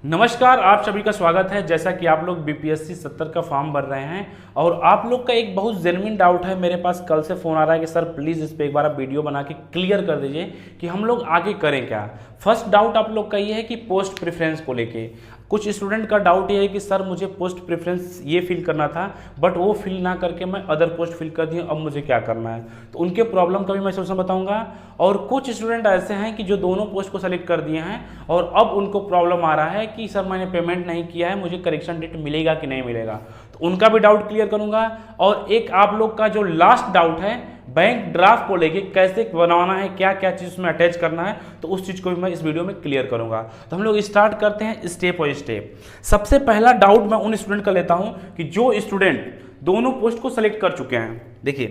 नमस्कार, आप सभी का स्वागत है। जैसा कि आप लोग बीपीएससी 70 का फॉर्म भर रहे हैं और आप लोग का एक बहुत जेन्युइन डाउट है, मेरे पास कल से फ़ोन आ रहा है कि सर प्लीज़ इस पर एक बार आप वीडियो बना के क्लियर कर दीजिए कि हम लोग आगे करें क्या। फर्स्ट डाउट आप लोग का ये है कि पोस्ट प्रेफरेंस को लेके कुछ स्टूडेंट का डाउट ये है कि सर मुझे पोस्ट प्रेफरेंस ये फिल करना था बट वो फिल ना करके मैं अदर पोस्ट फिल कर दिया, अब मुझे क्या करना है। तो उनके प्रॉब्लम का भी मैं सोल्यूशन बताऊंगा। और कुछ स्टूडेंट ऐसे हैं कि जो दोनों पोस्ट को सेलेक्ट कर दिए हैं और अब उनको प्रॉब्लम आ रहा है कि सर मैंने पेमेंट नहीं किया है, मुझे करेक्शन डेट मिलेगा कि नहीं मिलेगा, तो उनका भी डाउट क्लियर करूंगा। और एक आप लोग का जो लास्ट डाउट है बैंक ड्राफ्ट को लेके कैसे बनवाना है, क्या क्या चीज़ उसमें अटैच करना है, तो उस चीज़ को भी मैं इस वीडियो में क्लियर करूंगा। तो हम लोग स्टार्ट करते हैं स्टेप बाय स्टेप। सबसे पहला डाउट मैं उन स्टूडेंट का लेता हूं कि जो स्टूडेंट दोनों पोस्ट को सेलेक्ट कर चुके हैं। देखिए,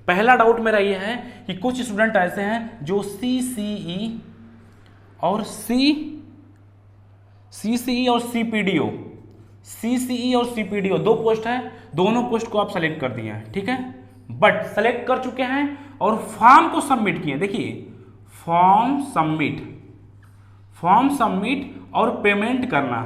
पहला डाउट मेरा यह है कि कुछ स्टूडेंट ऐसे हैं जो CCE और CPDO दो पोस्ट है, दोनों पोस्ट को आप सेलेक्ट कर दिए हैं, ठीक है। बट सेलेक्ट कर चुके हैं और फॉर्म को सबमिट किए। देखिए, फॉर्म सबमिट और पेमेंट करना,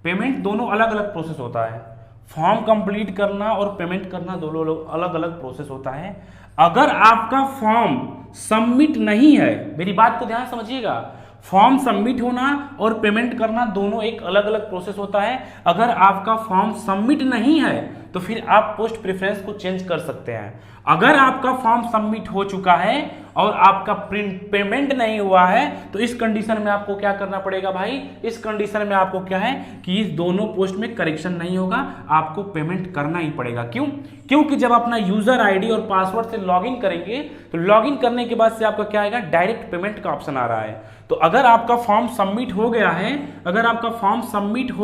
पेमेंट दोनों अलग अलग प्रोसेस होता है। फॉर्म कंप्लीट करना और पेमेंट करना दोनों अलग अलग प्रोसेस होता है। अगर आपका फॉर्म सबमिट नहीं है, मेरी बात को ध्यान से समझिएगा, फॉर्म सबमिट होना और पेमेंट करना दोनों एक अलग अलग प्रोसेस होता है। अगर आपका फॉर्म सबमिट नहीं है तो फिर आप पोस्ट प्रेफरेंस को चेंज कर सकते हैं। अगर आपका फॉर्म सबमिट हो चुका है और आपका पेमेंट नहीं हुआ है तो इस कंडीशन में आपको क्या करना पड़ेगा भाई, इस कंडीशन में आपको क्या है कि इस दोनों पोस्ट में करेक्शन नहीं होगा, आपको पेमेंट करना ही पड़ेगा। क्यों? क्योंकि जब अपना यूजर आईडी और पासवर्ड से लॉगिन करेंगे तो लॉगिन करने के बाद से आपका क्या आएगा, डायरेक्ट पेमेंट का ऑप्शन आ रहा है। तो अगर आपका फॉर्म सबमिट हो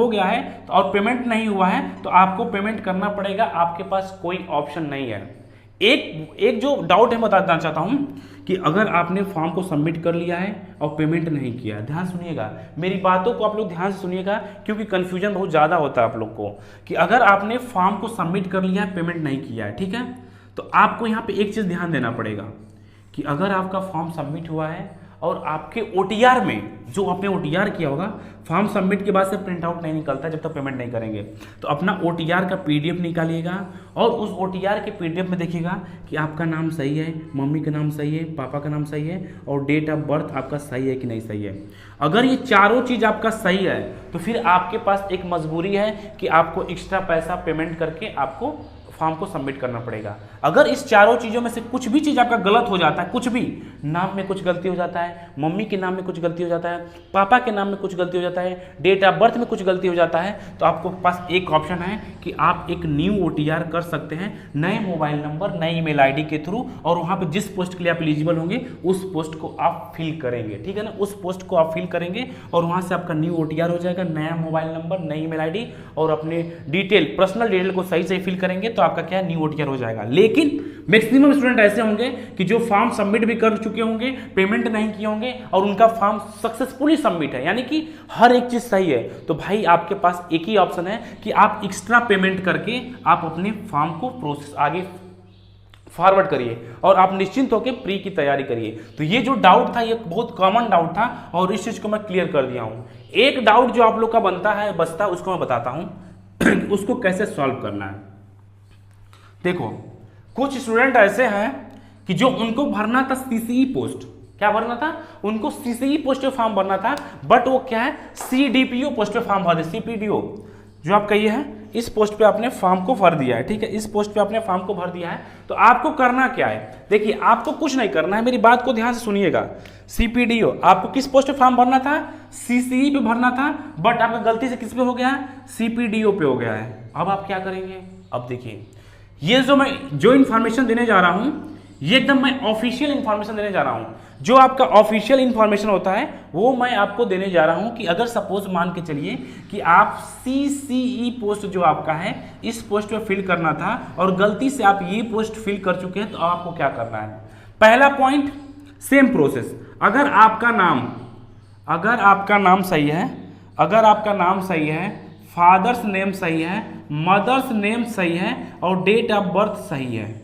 गया है, तो और पेमेंट नहीं हुआ है तो आपको पेमेंट करना पड़ेगा, आपके पास कोई ऑप्शन नहीं है। एक जो डाउट है बताना चाहता हूं कि अगर आपने फॉर्म को सबमिट कर लिया है और पेमेंट नहीं किया, ध्यान सुनिएगा, मेरी बातों को आप लोग ध्यान से सुनिएगा क्योंकि कंफ्यूजन बहुत ज़्यादा होता है आप लोग को कि अगर आपने फॉर्म को सबमिट कर लिया है, पेमेंट नहीं किया है, ठीक है, तो आपको यहाँ पे एक चीज़ ध्यान देना पड़ेगा कि अगर आपका फॉर्म सबमिट हुआ है और आपके OTR में, जो आपने OTR किया होगा, फॉर्म सबमिट के बाद से प्रिंट आउट नहीं निकलता जब तक पेमेंट नहीं करेंगे, तो अपना OTR का PDF निकालिएगा और उस OTR के PDF में देखिएगा कि आपका नाम सही है, मम्मी का नाम सही है, पापा का नाम सही है और डेट ऑफ बर्थ आपका सही है कि नहीं सही है। अगर ये चारों चीज़ आपका सही है तो फिर आपके पास एक मजबूरी है कि आपको एक्स्ट्रा पैसा पेमेंट करके आपको फॉर्म को सबमिट करना पड़ेगा। अगर इस चारों चीज़ों में से कुछ भी चीज़ आपका गलत हो जाता है, कुछ भी, नाम में कुछ गलती हो जाता है, मम्मी के नाम में कुछ गलती हो जाता है, पापा के नाम में कुछ गलती हो जाता है, डेट ऑफ बर्थ में कुछ गलती हो जाता है, तो आपको पास एक ऑप्शन है कि आप एक न्यू OTR कर सकते हैं नए मोबाइल नंबर, नई ईमेल ID के थ्रू, और वहाँ पर जिस पोस्ट के लिए आप एलिजिबल होंगे उस पोस्ट को आप फिल करेंगे, ठीक है ना, उस पोस्ट को आप फिल करेंगे और वहाँ से आपका न्यू OTR हो जाएगा, नया मोबाइल नंबर, नई ईमेल ID और अपने डिटेल, पर्सनल डिटेल को सही सही फिल करेंगे तो आपका क्या न्यू OTR हो जाएगा। लेकिन मैक्सिमम स्टूडेंट ऐसे होंगे कि जो फॉर्म सबमिट भी कर चुके होंगे, पेमेंट नहीं किए होंगे और उनका फॉर्म सक्सेसफुली सबमिट है, यानी कि हर एक चीज सही है, तो भाई आपके पास एक ही ऑप्शन है कि आप एक्स्ट्रा पेमेंट करके आप अपने फॉर्म को प्रोसेस आगे फॉरवर्ड करिए और आप निश्चिंत होकर प्री की तैयारी करिए। तो ये जो डाउट था ये बहुत कॉमन डाउट था और इस चीज को मैं क्लियर कर दिया हूं। एक डाउट जो आप लोग का बनता है, बचता है, उसको मैं बताता हूं उसको कैसे सॉल्व करना है। देखो, कुछ स्टूडेंट ऐसे हैं कि जो उनको भरना था CCE पोस्ट, क्या भरना था, उनको CCE पोस्ट पे फॉर्म भरना था, बट वो क्या है, CDPO पोस्ट पे फॉर्म भर दे, CPDO जो आप कहिए है, इस पोस्ट पे आपने फॉर्म को भर दिया है, ठीक है, इस पोस्ट पे आपने फॉर्म को भर दिया है। तो आपको करना क्या है, देखिए आपको कुछ नहीं करना है, मेरी बात को ध्यान से सुनिएगा। CPDO आपको किस पोस्ट पे फॉर्म भरना था, CCE पे भरना था, बट आपका गलती से किस पे हो गया, CPDO पे हो गया है। अब आप क्या करेंगे, अब देखिए, ये जो इंफॉर्मेशन देने जा रहा हूं ये एकदम मैं ऑफिशियल इंफॉर्मेशन देने जा रहा हूं। जो आपका ऑफिशियल इंफॉर्मेशन होता है वो मैं आपको देने जा रहा हूं कि अगर सपोज मान के चलिए कि आप CCE पोस्ट जो आपका है इस पोस्ट पे फिल करना था और गलती से आप ये पोस्ट फिल कर चुके हैं, तो आपको क्या करना है। पहला पॉइंट, सेम प्रोसेस, अगर आपका नाम सही है, फादर्स नेम सही है, मदर्स नेम सही है और डेट ऑफ बर्थ सही है,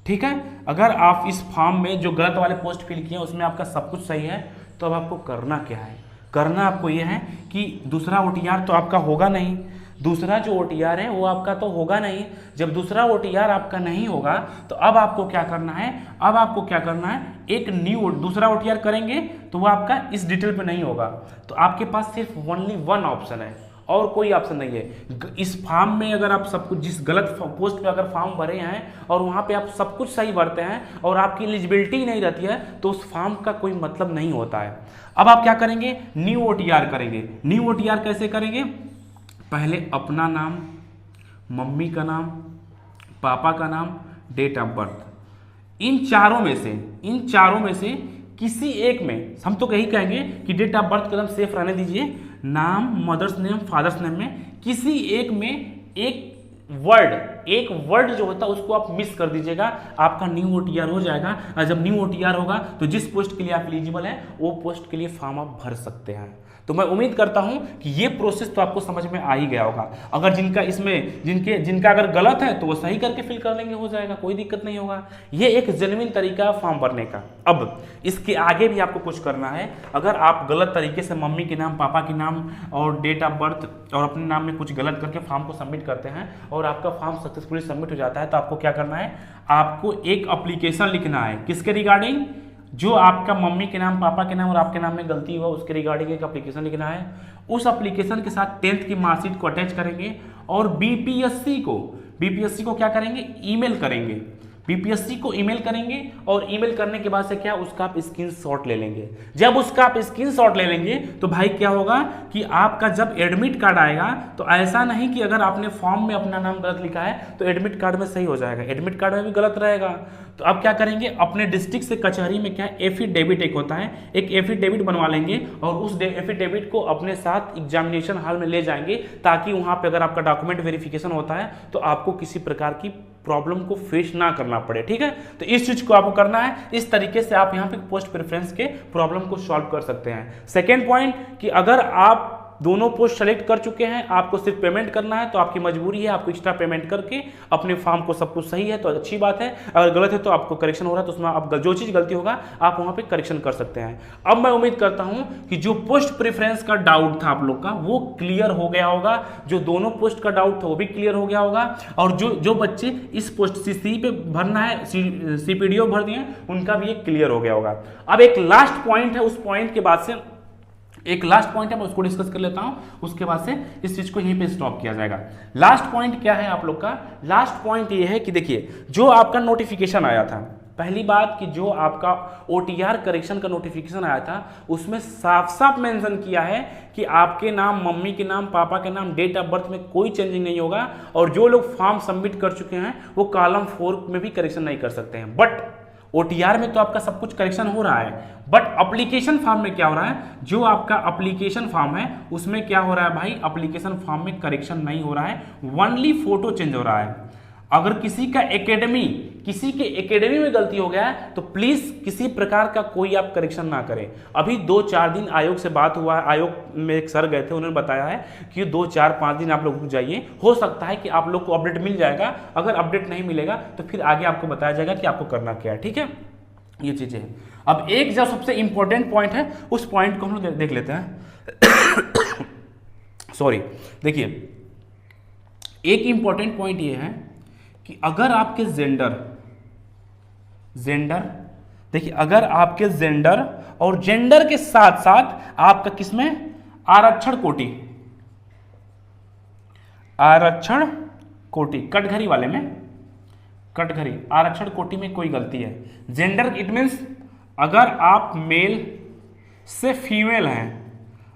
ठीक है, अगर आप इस फॉर्म में जो गलत वाले पोस्ट फिल किए हैं उसमें आपका सब कुछ सही है, तो अब आपको करना क्या है, करना आपको ये है कि दूसरा OTR तो आपका होगा नहीं, दूसरा जो OTR है वो आपका तो होगा नहीं। जब दूसरा OTR आपका नहीं होगा तो अब आपको क्या करना है, अब आपको क्या करना है, एक न्यू दूसरा OTR करेंगे तो वो आपका इस डिटेल पे नहीं होगा। तो आपके पास सिर्फ ओनली वन ऑप्शन है और कोई ऑप्शन नहीं है। इस फॉर्म में अगर आप सब कुछ, जिस गलत पोस्ट पे अगर फॉर्म भरे हैं और वहाँ पे आप सब कुछ सही भरते हैं और आपकी एलिजिबिलिटी नहीं रहती है तो उस फॉर्म का कोई मतलब नहीं होता है। अब आप क्या करेंगे, न्यू OTR करेंगे। न्यू OTR कैसे करेंगे, पहले अपना नाम, मम्मी का नाम, पापा का नाम, डेट ऑफ बर्थ, इन चारों में से किसी एक में, हम तो यही कहेंगे कि डेट ऑफ बर्थ कदम सेफ रहने दीजिए, नाम, मदर्स नेम, फादर्स नेम में किसी एक में एक वर्ड जो होता है उसको आप मिस कर दीजिएगा, आपका न्यू OTR हो जाएगा। और जब न्यू OTR होगा तो जिस पोस्ट के लिए आप एलिजिबल हैं वो पोस्ट के लिए फॉर्म आप भर सकते हैं। तो मैं उम्मीद करता हूं कि ये प्रोसेस तो आपको समझ में आ ही गया होगा। अगर जिनका अगर गलत है तो वो सही करके फिल कर लेंगे, हो जाएगा, कोई दिक्कत नहीं होगा। ये एक जेन्युइन तरीका है फॉर्म भरने का। अब इसके आगे भी आपको कुछ करना है। अगर आप गलत तरीके से मम्मी के नाम, पापा के नाम और डेट ऑफ बर्थ और अपने नाम में कुछ गलत करके फॉर्म को सबमिट करते हैं और आपका फॉर्म सक्सेसफुली सबमिट हो जाता है तो आपको क्या करना है, आपको एक एप्लीकेशन लिखना है। किसके रिगार्डिंग, जो आपका मम्मी के नाम, पापा के नाम और आपके नाम में गलती हुआ उसके रिगार्डिंग एक एप्लीकेशन लिखना है। उस एप्लीकेशन के साथ 10th की मार्कशीट को अटैच करेंगे और बीपीएससी को क्या करेंगे, ईमेल करेंगे। बीपीएससी को ईमेल करेंगे और ईमेल करने के बाद से क्या, उसका आप स्क्रीनशॉट ले लेंगे। जब उसका आप स्क्रीनशॉट ले लेंगे तो भाई क्या होगा कि आपका जब एडमिट कार्ड आएगा तो ऐसा नहीं कि अगर आपने फॉर्म में अपना नाम गलत लिखा है तो एडमिट कार्ड में सही हो जाएगा, एडमिट कार्ड में भी गलत रहेगा। तो आप क्या करेंगे, अपने डिस्ट्रिक्ट से कचहरी में क्या एफिडेविट एक होता है, एक एफिडेविट बनवा लेंगे और उस एफिडेविट को अपने साथ एग्जामिनेशन हॉल में ले जाएंगे ताकि वहां पे अगर आपका डॉक्यूमेंट वेरिफिकेशन होता है तो आपको किसी प्रकार की प्रॉब्लम को फेस ना करना पड़े। ठीक है, तो इस चीज को आपको करना है। इस तरीके से आप यहां पे पोस्ट प्रेफरेंस के प्रॉब्लम को सॉल्व कर सकते हैं। सेकेंड पॉइंट कि अगर आप दोनों पोस्ट सेलेक्ट कर चुके हैं, आपको सिर्फ पेमेंट करना है तो आपकी मजबूरी है, आपको एक्स्ट्रा पेमेंट करके अपने फॉर्म को, सब कुछ सही है तो अच्छी बात है, अगर गलत है तो आपको करेक्शन हो रहा है तो उसमें आप जो चीज़ गलती होगा आप वहां पे करेक्शन कर सकते हैं। अब मैं उम्मीद करता हूं कि जो पोस्ट प्रेफरेंस का डाउट था आप लोग का वो क्लियर हो गया होगा, जो दोनों पोस्ट का डाउट था वो भी क्लियर हो गया होगा और जो बच्चे इस पोस्ट सी पे भरना है, CPDO भर दिए उनका भी एक क्लियर हो गया होगा। अब एक लास्ट पॉइंट है, उस पॉइंट के बाद से एक लास्ट पॉइंट है, मैं उसको डिस्कस कर लेता हूं, उसके बाद से इस चीज को यहीं पे स्टॉप किया जाएगा। लास्ट पॉइंट क्या है आप लोग का, लास्ट पॉइंट ये है कि देखिए जो आपका नोटिफिकेशन आया था, पहली बात कि जो आपका OTR करेक्शन का नोटिफिकेशन आया था उसमें साफ साफ मेंशन किया है कि आपके नाम, मम्मी के नाम, पापा के नाम, डेट ऑफ बर्थ में कोई चेंजिंग नहीं होगा और जो लोग फॉर्म सबमिट कर चुके हैं वो कॉलम 4 में भी करेक्शन नहीं कर सकते हैं। बट OTR में तो आपका सब कुछ करेक्शन हो रहा है, बट एप्लीकेशन फॉर्म में क्या हो रहा है, जो आपका एप्लीकेशन फॉर्म है उसमें क्या हो रहा है भाई, एप्लीकेशन फॉर्म में करेक्शन नहीं हो रहा है, ओनली फोटो चेंज हो रहा है। अगर किसी के एकेडमी में गलती हो गया है तो प्लीज किसी प्रकार का कोई आप करेक्शन ना करें। अभी 2-4 दिन आयोग से बात हुआ है, आयोग में एक सर गए थे, उन्होंने बताया है कि 2-4-5 दिन आप लोग रुक जाइए, हो सकता है कि आप लोग को अपडेट मिल जाएगा, अगर अपडेट नहीं मिलेगा तो फिर आगे आपको बताया जाएगा कि आपको करना क्या है। ठीक है, ये चीजें हैं। अब एक जो सबसे इंपॉर्टेंट पॉइंट है उस पॉइंट को हम लोग देख लेते हैं। सॉरी, देखिए एक इंपॉर्टेंट पॉइंट ये है कि अगर आपके जेंडर देखिए, अगर आपके जेंडर और जेंडर के साथ साथ आपका किसमें आरक्षण कोटि कटघरी वाले में, कटघरी आरक्षण कोटि में कोई गलती है, जेंडर इट मीन्स अगर आप मेल से फीमेल हैं,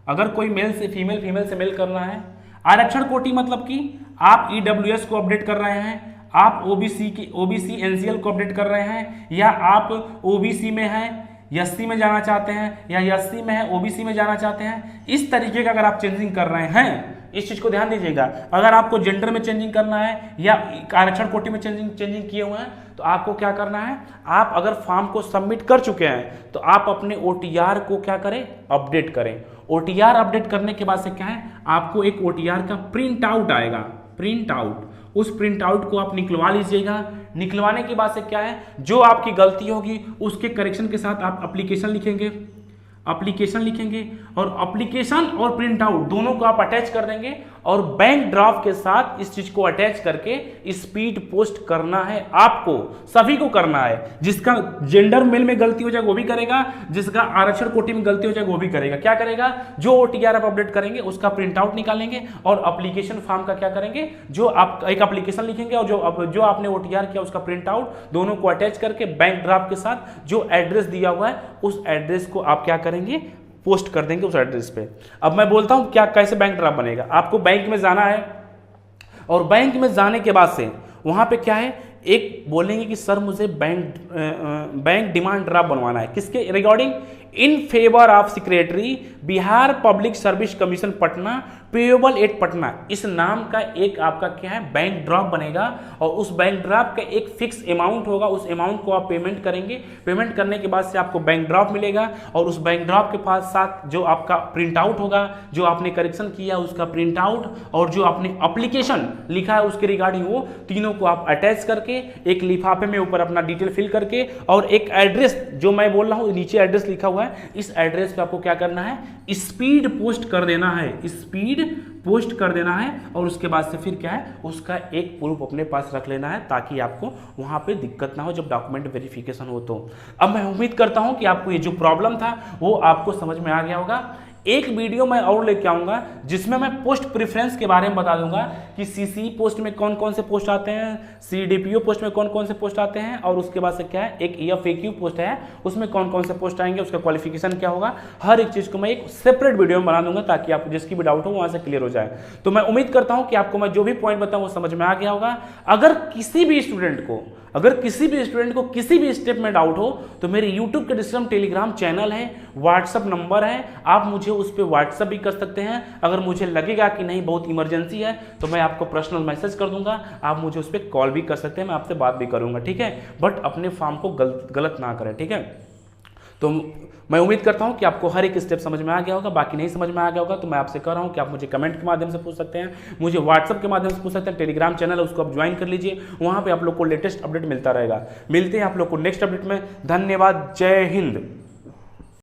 अगर कोई मेल से फीमेल, फीमेल से मेल करना है, आरक्षण कोटि मतलब कि आप EWS को अपडेट कर रहे हैं, आप OBC NCL को अपडेट कर रहे हैं, या आप OBC में हैं SC में जाना चाहते हैं, या SC में है OBC में जाना चाहते हैं, इस तरीके का अगर आप चेंजिंग कर रहे हैं, इस चीज को ध्यान दीजिएगा। अगर आपको जेंडर में चेंजिंग करना है या आरक्षण कोटि में चेंजिंग किए हुए हैं तो आपको क्या करना है, आप अगर फॉर्म को सबमिट कर चुके हैं तो आप अपने OTR को क्या करें, अपडेट करें। OTR अपडेट करने के बाद से क्या है, आपको एक OTR का प्रिंट आउट आएगा, प्रिंट आउट, उस प्रिंट आउट को आप निकलवा लीजिएगा। निकलवाने के बाद से क्या है, जो आपकी गलती होगी उसके करेक्शन के साथ आप एप्लीकेशन लिखेंगे, एप्लीकेशन लिखेंगे और एप्लीकेशन और प्रिंट आउट दोनों को आप अटैच कर देंगे और बैंक ड्राफ्ट के साथ इस चीज को अटैच करके स्पीड पोस्ट करना है। आपको सभी को करना है। जिसका जेंडर मेल में गलती हो जाए वो भी करेगा, जिसका आरक्षण कोटि में गलती हो जाए वो भी करेगा। क्या करेगा? जो OTR आप अपडेट करेंगे उसका प्रिंट आउट निकालेंगे और एप्लीकेशन फॉर्म का क्या करेंगे, जो आप एक एप्लीकेशन लिखेंगे और जो आपने OTR किया उसका प्रिंट आउट दोनों को अटैच करके बैंक ड्राफ्ट के साथ जो एड्रेस दिया हुआ है उस एड्रेस को आप क्या करेंगे, पोस्ट कर देंगे उस एड्रेस पे। अब मैं बोलता हूं क्या कैसे बैंक ड्राफ्ट बनेगा। आपको बैंक में जाना है और बैंक में जाने के बाद से वहां पे क्या है, एक बोलेंगे कि सर मुझे बैंक डिमांड ड्राफ्ट बनवाना है। किसके regarding? In favour of secretary Bihar public service commission Patna payable eight Patna. इस नाम का एक आपका क्या है, बैंक ड्राफ्ट बनेगा और उस बैंक ड्राफ्ट का एक फिक्स अमाउंट होगा। उस अमाउंट को आप पेमेंट करेंगे। पेमेंट करने के बाद से आपको बैंक ड्राफ्ट मिलेगा और उस बैंक ड्राफ्ट के पास साथ जो आपका प्रिंट आउट होगा, जो आपने करेक्शन किया उसका प्रिंट आउट और जो आपने एप्लीकेशन लिखा है उसके रिगार्डिंग, वो तीनों को आप अटैच करके एक लिफाफे में ऊपर अपना डिटेल फिल करके और एक एड्रेस जो मैं बोल रहा हूं नीचे एड्रेस लिखा हुआ है, इस एड्रेस पे आपको क्या करना है, स्पीड पोस्ट कर देना है। स्पीड पोस्ट कर देना है और उसके बाद से फिर क्या है, उसका एक प्रूफ अपने पास रख लेना है ताकि आपको वहां पे दिक्कत ना हो जब डॉक्यूमेंट वेरिफिकेशन हो। तो अब मैं उम्मीद करता हूं कि आपको ये जो प्रॉब्लम था वो आपको समझ में आ गया होगा। एक वीडियो मैं और लेके आऊंगा जिसमें मैं पोस्ट प्रेफरेंस के बारे में बता दूंगा कि सीसी पोस्ट में कौन कौन से पोस्ट आते हैं, CDPO पोस्ट में कौन कौन से पोस्ट आते हैं और उसके बाद से क्या है, एक FAQ पोस्ट है उसमें कौन कौन से पोस्ट आएंगे, उसका क्वालिफिकेशन क्या होगा। हर एक चीज को मैं एक सेपरेट वीडियो में बना दूंगा ताकि आपको जिसकी भी डाउट हो वहां से क्लियर हो जाए। तो मैं उम्मीद करता हूं कि आपको मैं जो भी पॉइंट बताऊं वो समझ में आ गया होगा। अगर किसी भी स्टूडेंट को किसी भी स्टेप में डाउट हो तो मेरे YouTube के डिस्क्रिप्शन टेलीग्राम चैनल है, व्हाट्सअप नंबर है, आप मुझे उस पर व्हाट्सअप भी कर सकते हैं। अगर मुझे लगेगा कि नहीं बहुत इमरजेंसी है तो मैं आपको पर्सनल मैसेज कर दूंगा, आप मुझे उस पर कॉल भी कर सकते हैं, मैं आपसे बात भी करूंगा, ठीक है। बट अपने फॉर्म को गलत ना करें, ठीक है। तो मैं उम्मीद करता हूं कि आपको हर एक स्टेप समझ में आ गया होगा। बाकी नहीं समझ में आ गया होगा तो मैं आपसे कह रहा हूं कि आप मुझे कमेंट के माध्यम से पूछ सकते हैं, मुझे व्हाट्सअप के माध्यम से पूछ सकते हैं। टेलीग्राम चैनल है उसको आप ज्वाइन कर लीजिए, वहां पे आप लोग को लेटेस्ट अपडेट मिलता रहेगा। मिलते हैं आप लोग को नेक्स्ट अपडेट में। धन्यवाद, जय हिंद।